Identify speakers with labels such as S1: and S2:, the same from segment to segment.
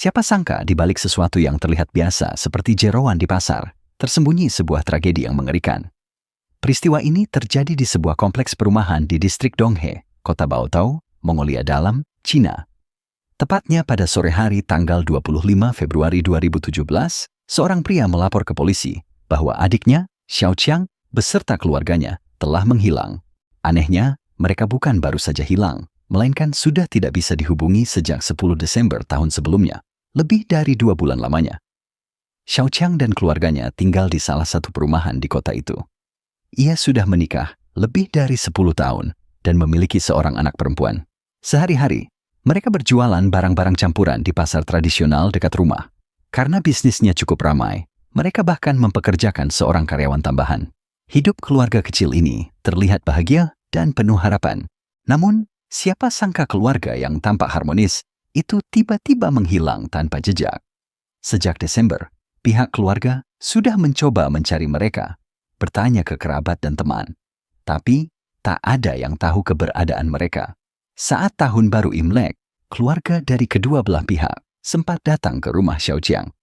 S1: Siapa sangka di balik sesuatu yang terlihat biasa seperti jeroan di pasar, tersembunyi sebuah tragedi yang mengerikan. Peristiwa ini terjadi di sebuah kompleks perumahan di distrik Donghae, kota Baotao, Mongolia Dalam, Cina. Tepatnya pada sore hari tanggal 25 Februari 2017, seorang pria melapor ke polisi bahwa adiknya, Xiao Qiang, beserta keluarganya telah menghilang. Anehnya, mereka bukan baru saja hilang, melainkan sudah tidak bisa dihubungi sejak 10 Desember tahun sebelumnya, lebih dari 2 bulan lamanya. Xiao Qiang dan keluarganya tinggal di salah satu perumahan di kota itu. Ia sudah menikah lebih dari 10 tahun dan memiliki seorang anak perempuan. Sehari-hari, mereka berjualan barang-barang campuran di pasar tradisional dekat rumah. Karena bisnisnya cukup ramai, mereka bahkan mempekerjakan seorang karyawan tambahan. Hidup keluarga kecil ini terlihat bahagia dan penuh harapan. Namun, siapa sangka keluarga yang tampak harmonis itu tiba-tiba menghilang tanpa jejak. Sejak Desember, pihak keluarga sudah mencoba mencari mereka, bertanya ke kerabat dan teman. Tapi, tak ada yang tahu keberadaan mereka. Saat tahun baru Imlek, keluarga dari kedua belah pihak sempat datang ke rumah Xiao Qiang.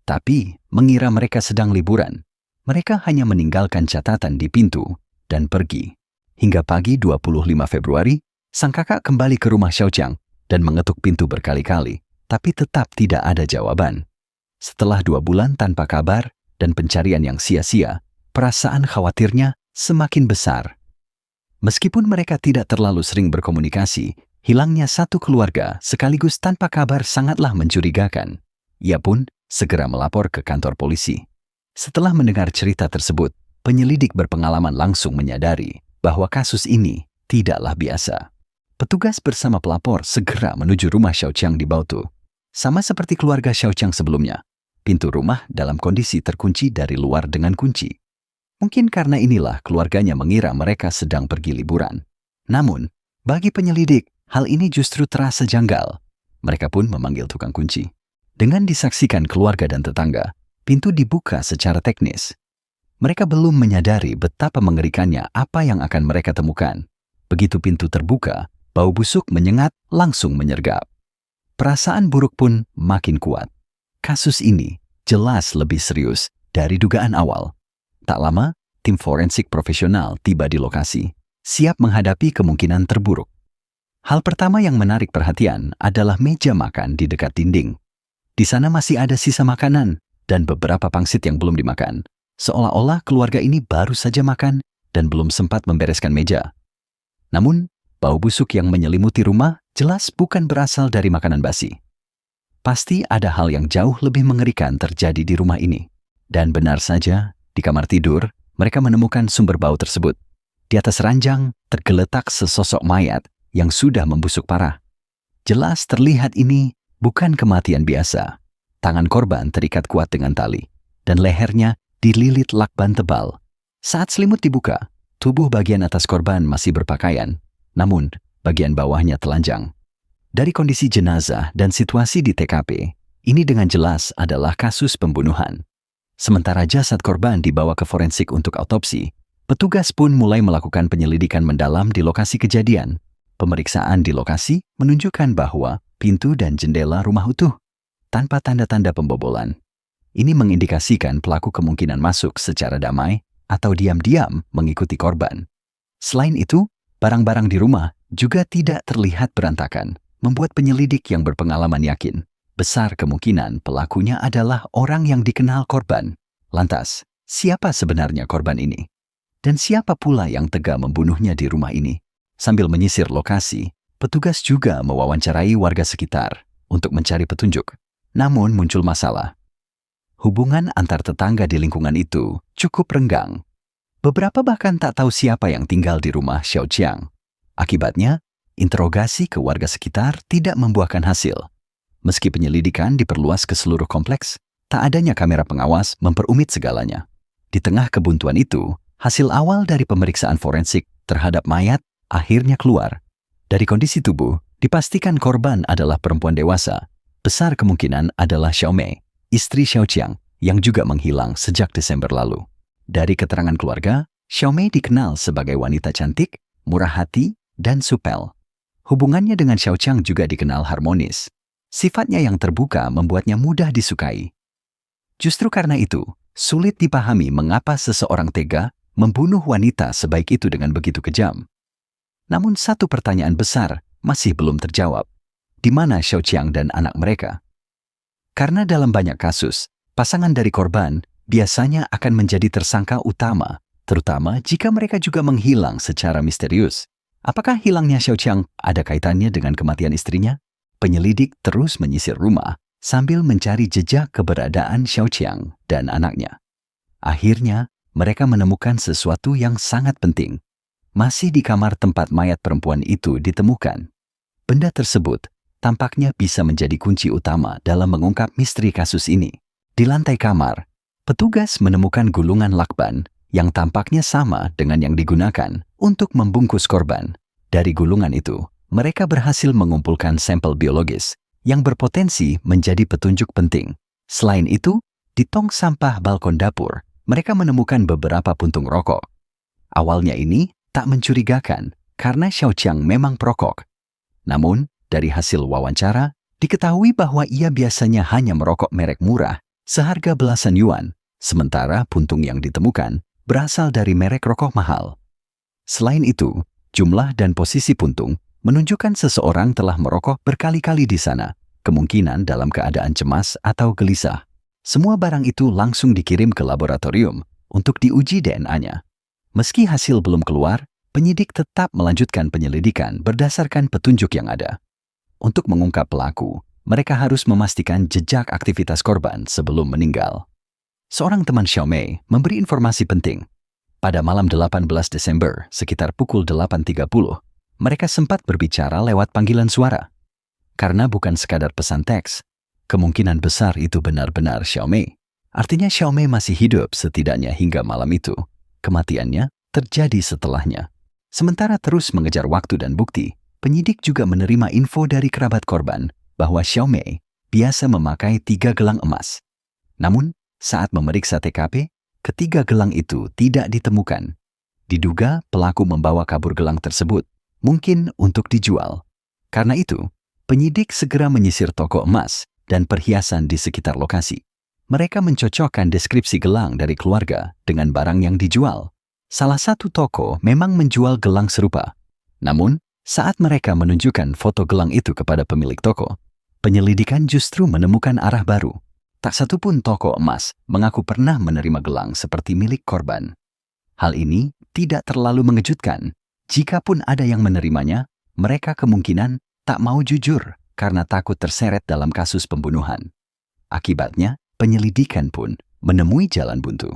S1: Tapi, mengira mereka sedang liburan. Mereka hanya meninggalkan catatan di pintu dan pergi. Hingga pagi 25 Februari, sang kakak kembali ke rumah Xiao Qiang dan mengetuk pintu berkali-kali, tapi tetap tidak ada jawaban. Setelah 2 bulan tanpa kabar dan pencarian yang sia-sia, perasaan khawatirnya semakin besar. Meskipun mereka tidak terlalu sering berkomunikasi, hilangnya satu keluarga sekaligus tanpa kabar sangatlah mencurigakan. Ia pun segera melapor ke kantor polisi. Setelah mendengar cerita tersebut, penyelidik berpengalaman langsung menyadari bahwa kasus ini tidaklah biasa. Petugas bersama pelapor segera menuju rumah Xiao Qiang di Baotou. Sama seperti keluarga Xiao Qiang sebelumnya, pintu rumah dalam kondisi terkunci dari luar dengan kunci. Mungkin karena inilah keluarganya mengira mereka sedang pergi liburan. Namun, bagi penyelidik, hal ini justru terasa janggal. Mereka pun memanggil tukang kunci. Dengan disaksikan keluarga dan tetangga, pintu dibuka secara teknis. Mereka belum menyadari betapa mengerikannya apa yang akan mereka temukan. Begitu pintu terbuka, bau busuk menyengat langsung menyergap. Perasaan buruk pun makin kuat. Kasus ini jelas lebih serius dari dugaan awal. Tak lama, tim forensik profesional tiba di lokasi, siap menghadapi kemungkinan terburuk. Hal pertama yang menarik perhatian adalah meja makan di dekat dinding. Di sana masih ada sisa makanan dan beberapa pangsit yang belum dimakan. Seolah-olah keluarga ini baru saja makan dan belum sempat membereskan meja. Namun, bau busuk yang menyelimuti rumah jelas bukan berasal dari makanan basi. Pasti ada hal yang jauh lebih mengerikan terjadi di rumah ini. Dan benar saja, di kamar tidur, mereka menemukan sumber bau tersebut. Di atas ranjang, tergeletak sesosok mayat yang sudah membusuk parah. Jelas terlihat ini bukan kematian biasa. Tangan korban terikat kuat dengan tali, dan lehernya dililit lakban tebal. Saat selimut dibuka, tubuh bagian atas korban masih berpakaian, namun bagian bawahnya telanjang. Dari kondisi jenazah dan situasi di TKP, ini dengan jelas adalah kasus pembunuhan. Sementara jasad korban dibawa ke forensik untuk autopsi, petugas pun mulai melakukan penyelidikan mendalam di lokasi kejadian. Pemeriksaan di lokasi menunjukkan bahwa pintu dan jendela rumah utuh, tanpa tanda-tanda pembobolan. Ini mengindikasikan pelaku kemungkinan masuk secara damai atau diam-diam mengikuti korban. Selain itu, barang-barang di rumah juga tidak terlihat berantakan, membuat penyelidik yang berpengalaman yakin besar kemungkinan pelakunya adalah orang yang dikenal korban. Lantas, siapa sebenarnya korban ini? Dan siapa pula yang tega membunuhnya di rumah ini? Sambil menyisir lokasi, petugas juga mewawancarai warga sekitar untuk mencari petunjuk. Namun muncul masalah. Hubungan antar tetangga di lingkungan itu cukup renggang. Beberapa bahkan tak tahu siapa yang tinggal di rumah Xiao Qiang. Akibatnya, interogasi ke warga sekitar tidak membuahkan hasil. Meski penyelidikan diperluas ke seluruh kompleks, tak adanya kamera pengawas memperumit segalanya. Di tengah kebuntuan itu, hasil awal dari pemeriksaan forensik terhadap mayat akhirnya keluar. Dari kondisi tubuh, dipastikan korban adalah perempuan dewasa. Besar kemungkinan adalah Xiao Mei, istri Xiao Qiang, yang juga menghilang sejak Desember lalu. Dari keterangan keluarga, Xiao Mei dikenal sebagai wanita cantik, murah hati, dan supel. Hubungannya dengan Xiao Qiang juga dikenal harmonis. Sifatnya yang terbuka membuatnya mudah disukai. Justru karena itu, sulit dipahami mengapa seseorang tega membunuh wanita sebaik itu dengan begitu kejam. Namun satu pertanyaan besar masih belum terjawab. Di mana Xiao Qiang dan anak mereka? Karena dalam banyak kasus, pasangan dari korban biasanya akan menjadi tersangka utama, terutama jika mereka juga menghilang secara misterius. Apakah hilangnya Xiao Qiang ada kaitannya dengan kematian istrinya? Penyelidik terus menyisir rumah sambil mencari jejak keberadaan Xiao Qiang dan anaknya. Akhirnya, mereka menemukan sesuatu yang sangat penting. Masih di kamar tempat mayat perempuan itu ditemukan. Benda tersebut tampaknya bisa menjadi kunci utama dalam mengungkap misteri kasus ini. Di lantai kamar, petugas menemukan gulungan lakban yang tampaknya sama dengan yang digunakan untuk membungkus korban. Dari gulungan itu, mereka berhasil mengumpulkan sampel biologis yang berpotensi menjadi petunjuk penting. Selain itu, di tong sampah balkon dapur, mereka menemukan beberapa puntung rokok. Awalnya ini tak mencurigakan karena Xiao Qiang memang perokok. Namun, dari hasil wawancara, diketahui bahwa ia biasanya hanya merokok merek murah seharga belasan yuan, sementara puntung yang ditemukan berasal dari merek rokok mahal. Selain itu, jumlah dan posisi puntung menunjukkan seseorang telah merokok berkali-kali di sana, kemungkinan dalam keadaan cemas atau gelisah. Semua barang itu langsung dikirim ke laboratorium untuk diuji DNA-nya. Meski hasil belum keluar, penyidik tetap melanjutkan penyelidikan berdasarkan petunjuk yang ada. Untuk mengungkap pelaku, mereka harus memastikan jejak aktivitas korban sebelum meninggal. Seorang teman Xiaomei memberi informasi penting. Pada malam 18 Desember, sekitar pukul 8.30, mereka sempat berbicara lewat panggilan suara. Karena bukan sekadar pesan teks, kemungkinan besar itu benar-benar Xiaomei. Artinya Xiaomei masih hidup setidaknya hingga malam itu. Kematiannya terjadi setelahnya. Sementara terus mengejar waktu dan bukti, penyidik juga menerima info dari kerabat korban bahwa Xiaomei biasa memakai 3 gelang emas. Namun, saat memeriksa TKP, ketiga gelang itu tidak ditemukan. Diduga pelaku membawa kabur gelang tersebut, mungkin untuk dijual. Karena itu, penyidik segera menyisir toko emas dan perhiasan di sekitar lokasi. Mereka mencocokkan deskripsi gelang dari keluarga dengan barang yang dijual. Salah satu toko memang menjual gelang serupa. Namun, saat mereka menunjukkan foto gelang itu kepada pemilik toko, penyelidikan justru menemukan arah baru. Tak satu pun toko emas mengaku pernah menerima gelang seperti milik korban. Hal ini tidak terlalu mengejutkan. Jikapun ada yang menerimanya, mereka kemungkinan tak mau jujur karena takut terseret dalam kasus pembunuhan. Akibatnya, penyelidikan pun menemui jalan buntu.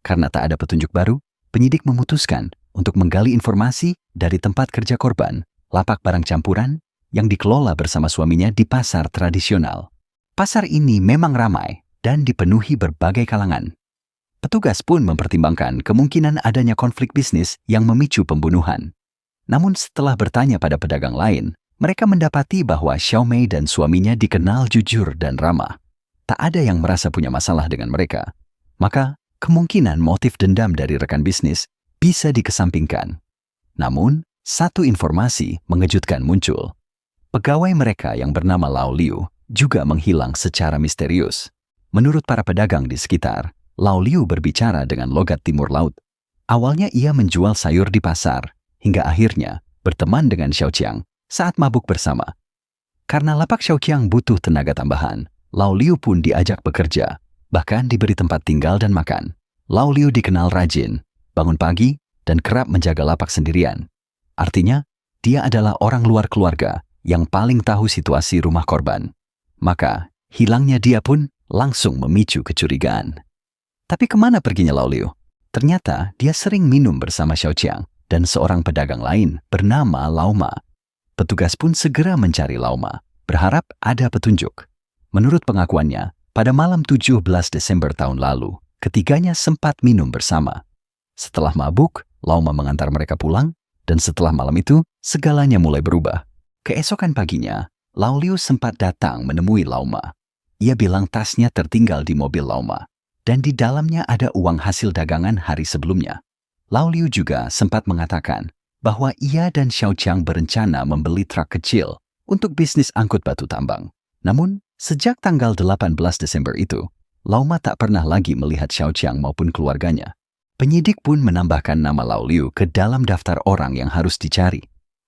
S1: Karena tak ada petunjuk baru, penyidik memutuskan untuk menggali informasi dari tempat kerja korban, lapak barang campuran yang dikelola bersama suaminya di pasar tradisional. Pasar ini memang ramai dan dipenuhi berbagai kalangan. Petugas pun mempertimbangkan kemungkinan adanya konflik bisnis yang memicu pembunuhan. Namun setelah bertanya pada pedagang lain, mereka mendapati bahwa Xiaomei dan suaminya dikenal jujur dan ramah. Tak ada yang merasa punya masalah dengan mereka. Maka, kemungkinan motif dendam dari rekan bisnis bisa dikesampingkan. Namun, satu informasi mengejutkan muncul. Pegawai mereka yang bernama Lao Liu juga menghilang secara misterius. Menurut para pedagang di sekitar, Lao Liu berbicara dengan logat timur laut. Awalnya ia menjual sayur di pasar, hingga akhirnya berteman dengan Xiao Qiang saat mabuk bersama. Karena lapak Xiao Qiang butuh tenaga tambahan, Lao Liu pun diajak bekerja, bahkan diberi tempat tinggal dan makan. Lao Liu dikenal rajin, bangun pagi, dan kerap menjaga lapak sendirian. Artinya, dia adalah orang luar keluarga yang paling tahu situasi rumah korban. Maka, hilangnya dia pun langsung memicu kecurigaan. Tapi kemana perginya Lao Liu? Ternyata dia sering minum bersama Xiao Qiang dan seorang pedagang lain bernama Lao Ma. Petugas pun segera mencari Lao Ma, berharap ada petunjuk. Menurut pengakuannya, pada malam 17 Desember tahun lalu, ketiganya sempat minum bersama. Setelah mabuk, Lao Ma mengantar mereka pulang, dan setelah malam itu, segalanya mulai berubah. Keesokan paginya, Lao Liu sempat datang menemui Lao Ma. Ia bilang tasnya tertinggal di mobil Lao Ma, dan di dalamnya ada uang hasil dagangan hari sebelumnya. Lao Liu juga sempat mengatakan bahwa ia dan Xiao Qiang berencana membeli truk kecil untuk bisnis angkut batu tambang. Namun, sejak tanggal 18 Desember itu, Lauma tak pernah lagi melihat Xiao Qiang maupun keluarganya. Penyidik pun menambahkan nama Lao Liu ke dalam daftar orang yang harus dicari.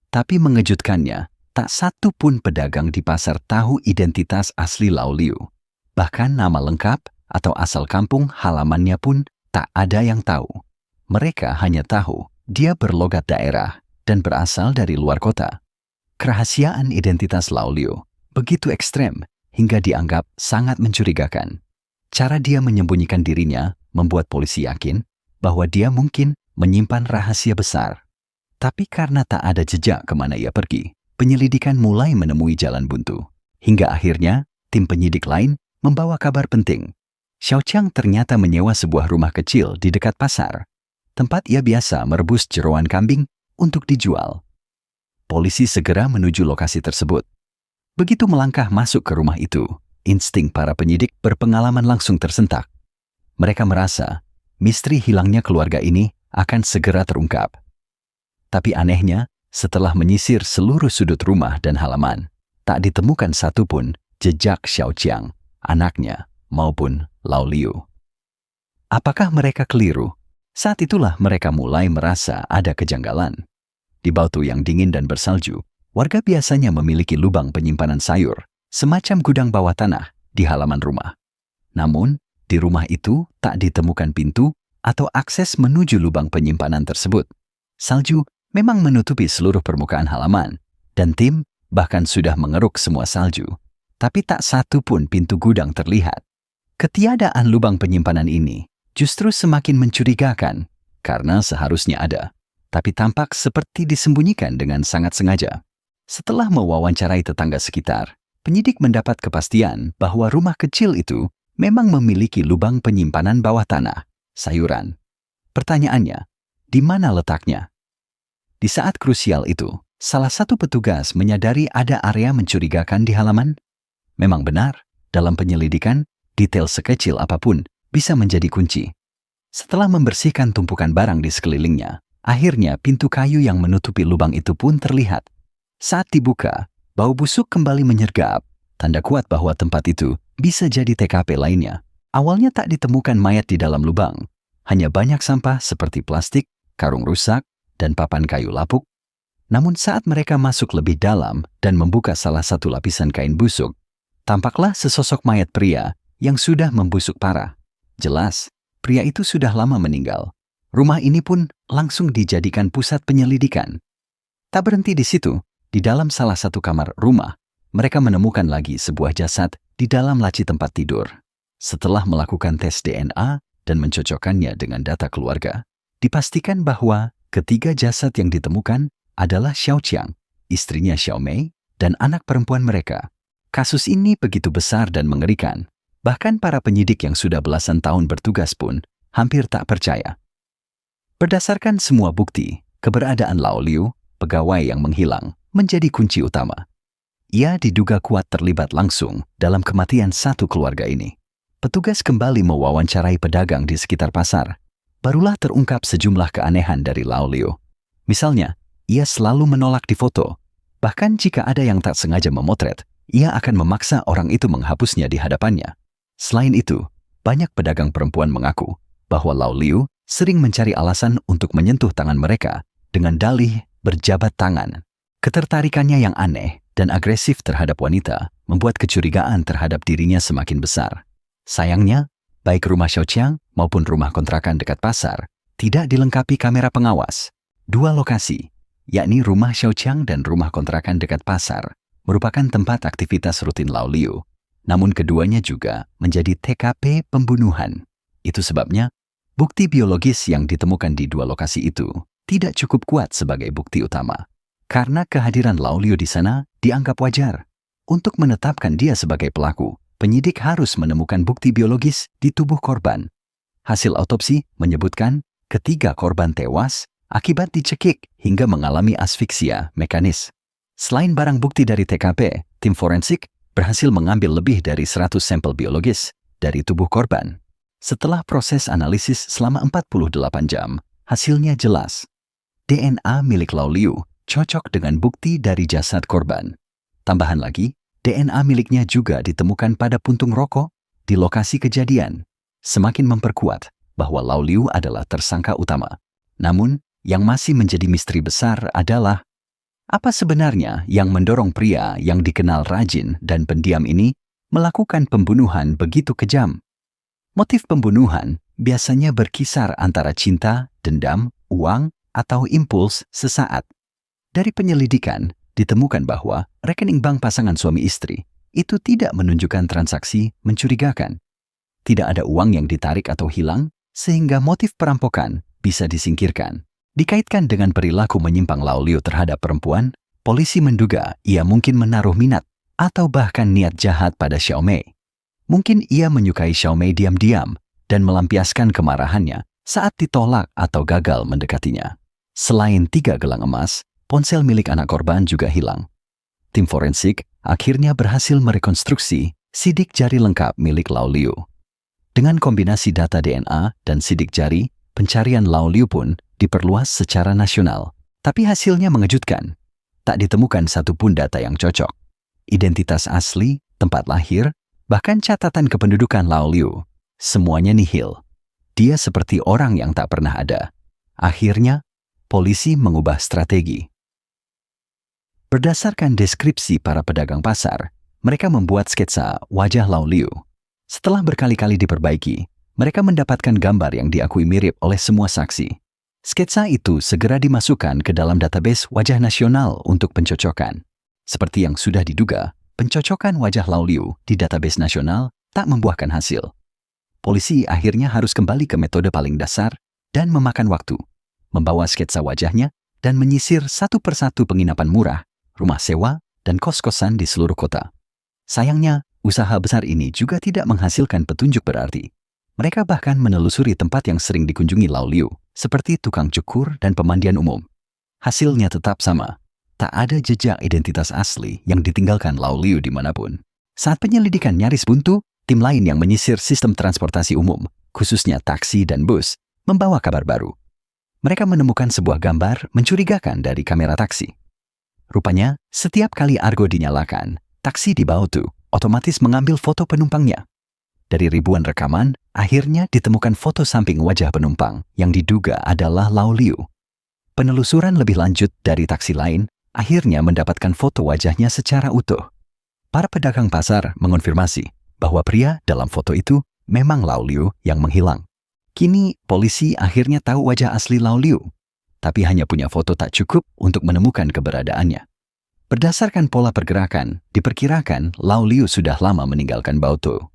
S1: Tapi mengejutkannya, tak satu pun pedagang di pasar tahu identitas asli Lao Liu. Bahkan nama lengkap atau asal kampung halamannya pun tak ada yang tahu. Mereka hanya tahu dia berlogat daerah dan berasal dari luar kota. Kerahasiaan identitas Lao Liu begitu ekstrem hingga dianggap sangat mencurigakan. Cara dia menyembunyikan dirinya membuat polisi yakin bahwa dia mungkin menyimpan rahasia besar. Tapi karena tak ada jejak kemana ia pergi, penyelidikan mulai menemui jalan buntu. Hingga akhirnya, tim penyidik lain membawa kabar penting. Xiao Qiang ternyata menyewa sebuah rumah kecil di dekat pasar. Tempat ia biasa merebus jeroan kambing untuk dijual. Polisi segera menuju lokasi tersebut. Begitu melangkah masuk ke rumah itu, insting para penyidik berpengalaman langsung tersentak. Mereka merasa misteri hilangnya keluarga ini akan segera terungkap. Tapi anehnya, setelah menyisir seluruh sudut rumah dan halaman, tak ditemukan satupun jejak Xiao Qiang, anaknya, maupun Lao Liu. Apakah mereka keliru? Saat itulah mereka mulai merasa ada kejanggalan. Di Baotou yang dingin dan bersalju, warga biasanya memiliki lubang penyimpanan sayur, semacam gudang bawah tanah di halaman rumah. Namun, di rumah itu tak ditemukan pintu atau akses menuju lubang penyimpanan tersebut. Salju memang menutupi seluruh permukaan halaman, dan tim bahkan sudah mengeruk semua salju. Tapi tak satu pun pintu gudang terlihat. Ketiadaan lubang penyimpanan ini justru semakin mencurigakan karena seharusnya ada, tapi tampak seperti disembunyikan dengan sangat sengaja. Setelah mewawancarai tetangga sekitar, penyidik mendapat kepastian bahwa rumah kecil itu memang memiliki lubang penyimpanan bawah tanah, sayuran. Pertanyaannya, di mana letaknya? Di saat krusial itu, salah satu petugas menyadari ada area mencurigakan di halaman. Memang benar, dalam penyelidikan, detail sekecil apapun bisa menjadi kunci. Setelah membersihkan tumpukan barang di sekelilingnya, akhirnya pintu kayu yang menutupi lubang itu pun terlihat. Saat dibuka, bau busuk kembali menyergap, tanda kuat bahwa tempat itu bisa jadi TKP lainnya. Awalnya tak ditemukan mayat di dalam lubang, hanya banyak sampah seperti plastik, karung rusak, dan papan kayu lapuk. Namun saat mereka masuk lebih dalam dan membuka salah satu lapisan kain busuk, tampaklah sesosok mayat pria yang sudah membusuk parah. Jelas, pria itu sudah lama meninggal. Rumah ini pun langsung dijadikan pusat penyelidikan. Tak berhenti di situ, di dalam salah satu kamar rumah, mereka menemukan lagi sebuah jasad di dalam laci tempat tidur. Setelah melakukan tes DNA dan mencocokkannya dengan data keluarga, dipastikan bahwa ketiga jasad yang ditemukan adalah Xiao Qiang, istrinya Xiao Mei, dan anak perempuan mereka. Kasus ini begitu besar dan mengerikan. Bahkan para penyidik yang sudah belasan tahun bertugas pun hampir tak percaya. Berdasarkan semua bukti, keberadaan Lao Liu, pegawai yang menghilang, menjadi kunci utama. Ia diduga kuat terlibat langsung dalam kematian satu keluarga ini. Petugas kembali mewawancarai pedagang di sekitar pasar. Barulah terungkap sejumlah keanehan dari Lao Liu. Misalnya, ia selalu menolak difoto. Bahkan jika ada yang tak sengaja memotret, ia akan memaksa orang itu menghapusnya di hadapannya. Selain itu, banyak pedagang perempuan mengaku bahwa Lao Liu sering mencari alasan untuk menyentuh tangan mereka dengan dalih berjabat tangan. Ketertarikannya yang aneh dan agresif terhadap wanita membuat kecurigaan terhadap dirinya semakin besar. Sayangnya, baik rumah Xiao Qiang maupun rumah kontrakan dekat pasar tidak dilengkapi kamera pengawas. Dua lokasi, yakni rumah Xiao Qiang dan rumah kontrakan dekat pasar, merupakan tempat aktivitas rutin Lao Liu. Namun keduanya juga menjadi TKP pembunuhan. Itu sebabnya, bukti biologis yang ditemukan di dua lokasi itu tidak cukup kuat sebagai bukti utama. Karena kehadiran Lao Liu di sana dianggap wajar. Untuk menetapkan dia sebagai pelaku, penyidik harus menemukan bukti biologis di tubuh korban. Hasil otopsi menyebutkan ketiga korban tewas akibat dicekik hingga mengalami asfiksia mekanis. Selain barang bukti dari TKP, tim forensik berhasil mengambil lebih dari 100 sampel biologis dari tubuh korban. Setelah proses analisis selama 48 jam, hasilnya jelas. DNA milik Lao Liu cocok dengan bukti dari jasad korban. Tambahan lagi, DNA miliknya juga ditemukan pada puntung rokok di lokasi kejadian, semakin memperkuat bahwa Lau Liu adalah tersangka utama. Namun, yang masih menjadi misteri besar adalah apa sebenarnya yang mendorong pria yang dikenal rajin dan pendiam ini melakukan pembunuhan begitu kejam. Motif pembunuhan biasanya berkisar antara cinta, dendam, uang, atau impuls sesaat. Dari penyelidikan, ditemukan bahwa rekening bank pasangan suami istri itu tidak menunjukkan transaksi mencurigakan. Tidak ada uang yang ditarik atau hilang, sehingga motif perampokan bisa disingkirkan. Dikaitkan dengan perilaku menyimpang Lau Liu terhadap perempuan, polisi menduga ia mungkin menaruh minat atau bahkan niat jahat pada Xiaomei. Mungkin ia menyukai Xiaomei diam-diam dan melampiaskan kemarahannya saat ditolak atau gagal mendekatinya. Selain 3 gelang emas, ponsel milik anak korban juga hilang. Tim forensik akhirnya berhasil merekonstruksi sidik jari lengkap milik Lau Liu. Dengan kombinasi data DNA dan sidik jari, pencarian Lau Liu pun diperluas secara nasional. Tapi hasilnya mengejutkan. Tak ditemukan satupun data yang cocok. Identitas asli, tempat lahir, bahkan catatan kependudukan Lau Liu, semuanya nihil. Dia seperti orang yang tak pernah ada. Akhirnya, polisi mengubah strategi. Berdasarkan deskripsi para pedagang pasar, mereka membuat sketsa wajah Lau Liu. Setelah berkali-kali diperbaiki, mereka mendapatkan gambar yang diakui mirip oleh semua saksi. Sketsa itu segera dimasukkan ke dalam database wajah nasional untuk pencocokan. Seperti yang sudah diduga, pencocokan wajah Lau Liu di database nasional tak membuahkan hasil. Polisi akhirnya harus kembali ke metode paling dasar dan memakan waktu, membawa sketsa wajahnya dan menyisir satu persatu penginapan murah, rumah sewa, dan kos-kosan di seluruh kota. Sayangnya, usaha besar ini juga tidak menghasilkan petunjuk berarti. Mereka bahkan menelusuri tempat yang sering dikunjungi Lau Liu, seperti tukang cukur dan pemandian umum. Hasilnya tetap sama. Tak ada jejak identitas asli yang ditinggalkan Lau Liu dimanapun. Saat penyelidikan nyaris buntu, tim lain yang menyisir sistem transportasi umum, khususnya taksi dan bus, membawa kabar baru. Mereka menemukan sebuah gambar mencurigakan dari kamera taksi. Rupanya, setiap kali argo dinyalakan, taksi di Baotou otomatis mengambil foto penumpangnya. Dari ribuan rekaman, akhirnya ditemukan foto samping wajah penumpang yang diduga adalah Lau Liu. Penelusuran lebih lanjut dari taksi lain akhirnya mendapatkan foto wajahnya secara utuh. Para pedagang pasar mengonfirmasi bahwa pria dalam foto itu memang Lau Liu yang menghilang. Kini polisi akhirnya tahu wajah asli Lau Liu, tapi hanya punya foto tak cukup untuk menemukan keberadaannya. Berdasarkan pola pergerakan, diperkirakan Lau Liu sudah lama meninggalkan Baotou.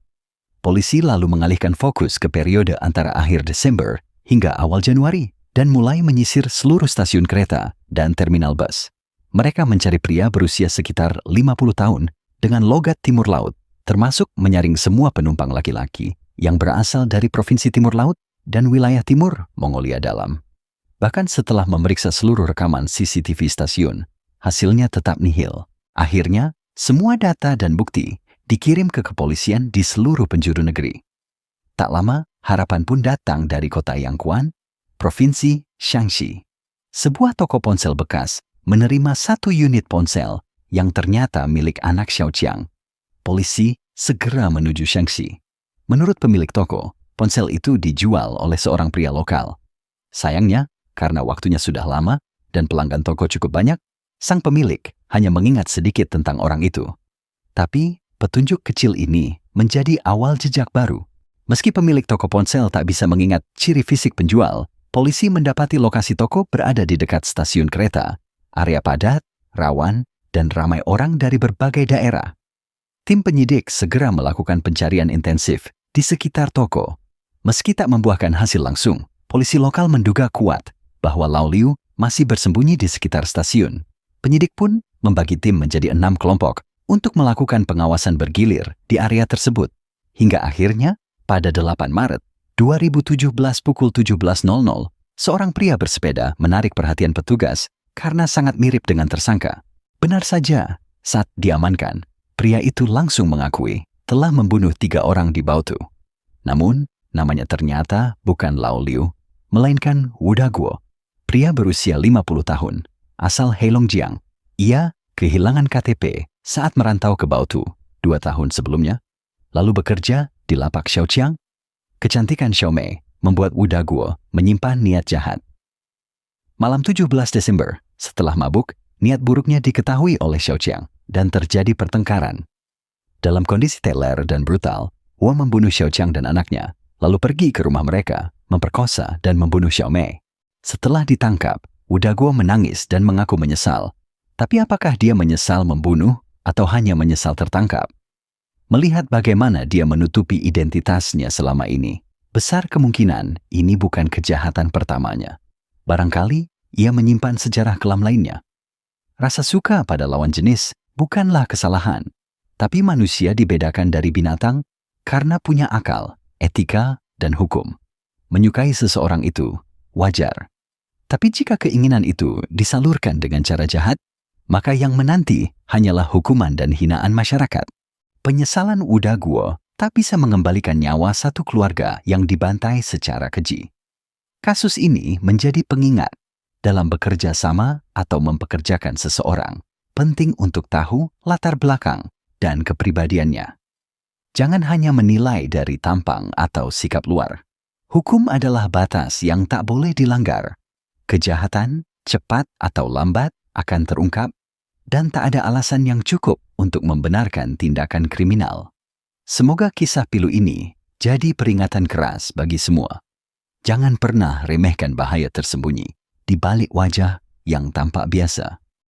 S1: Polisi lalu mengalihkan fokus ke periode antara akhir Desember hingga awal Januari dan mulai menyisir seluruh stasiun kereta dan terminal bus. Mereka mencari pria berusia sekitar 50 tahun dengan logat Timur Laut, termasuk menyaring semua penumpang laki-laki yang berasal dari Provinsi Timur Laut dan wilayah timur Mongolia Dalam. Bahkan setelah memeriksa seluruh rekaman CCTV stasiun, hasilnya tetap nihil. Akhirnya, semua data dan bukti dikirim ke kepolisian di seluruh penjuru negeri. Tak lama, harapan pun datang dari kota Yangquan, Provinsi Shaanxi. Sebuah toko ponsel bekas menerima 1 unit ponsel yang ternyata milik anak Xiao Qiang. Polisi segera menuju Shaanxi. Menurut pemilik toko, ponsel itu dijual oleh seorang pria lokal. Sayangnya, karena waktunya sudah lama dan pelanggan toko cukup banyak, sang pemilik hanya mengingat sedikit tentang orang itu. Tapi, petunjuk kecil ini menjadi awal jejak baru. Meski pemilik toko ponsel tak bisa mengingat ciri fisik penjual, polisi mendapati lokasi toko berada di dekat stasiun kereta, area padat, rawan, dan ramai orang dari berbagai daerah. Tim penyidik segera melakukan pencarian intensif di sekitar toko. Meski tak membuahkan hasil langsung, polisi lokal menduga kuat bahwa Lau Liu masih bersembunyi di sekitar stasiun. Penyidik pun membagi tim menjadi 6 kelompok untuk melakukan pengawasan bergilir di area tersebut. Hingga akhirnya, pada 8 Maret 2017 pukul 17.00, seorang pria bersepeda menarik perhatian petugas karena sangat mirip dengan tersangka. Benar saja, saat diamankan, pria itu langsung mengakui telah membunuh 3 orang di Baotou. Namun, namanya ternyata bukan Lau Liu, melainkan Wu Daguo, pria berusia 50 tahun, asal Heilongjiang. Ia kehilangan KTP Saat merantau ke Baotou 2 tahun sebelumnya, lalu bekerja di lapak Xiaoqiang, kecantikan Xiaomei membuat Wu Daguo menyimpan niat jahat. Malam 17 Desember, setelah mabuk, niat buruknya diketahui oleh Xiaoqiang dan terjadi pertengkaran. Dalam kondisi teler dan brutal, Wu membunuh Xiaoqiang dan anaknya, lalu pergi ke rumah mereka, memperkosa dan membunuh Xiaomei. Setelah ditangkap, Wu Daguo menangis dan mengaku menyesal. Tapi apakah dia menyesal membunuh atau hanya menyesal tertangkap? Melihat bagaimana dia menutupi identitasnya selama ini, besar kemungkinan ini bukan kejahatan pertamanya. Barangkali ia menyimpan sejarah kelam lainnya. Rasa suka pada lawan jenis bukanlah kesalahan, tapi manusia dibedakan dari binatang karena punya akal, etika, dan hukum. Menyukai seseorang itu wajar. Tapi jika keinginan itu disalurkan dengan cara jahat, maka yang menanti hanyalah hukuman dan hinaan masyarakat. Penyesalan Wu Daguo tak bisa mengembalikan nyawa satu keluarga yang dibantai secara keji. Kasus ini menjadi pengingat dalam bekerja sama atau mempekerjakan seseorang. Penting untuk tahu latar belakang dan kepribadiannya. Jangan hanya menilai dari tampang atau sikap luar. Hukum adalah batas yang tak boleh dilanggar. Kejahatan, cepat atau lambat, akan terungkap, dan tak ada alasan yang cukup untuk membenarkan tindakan kriminal. Semoga kisah pilu ini jadi peringatan keras bagi semua. Jangan pernah remehkan bahaya tersembunyi di balik wajah yang tampak biasa.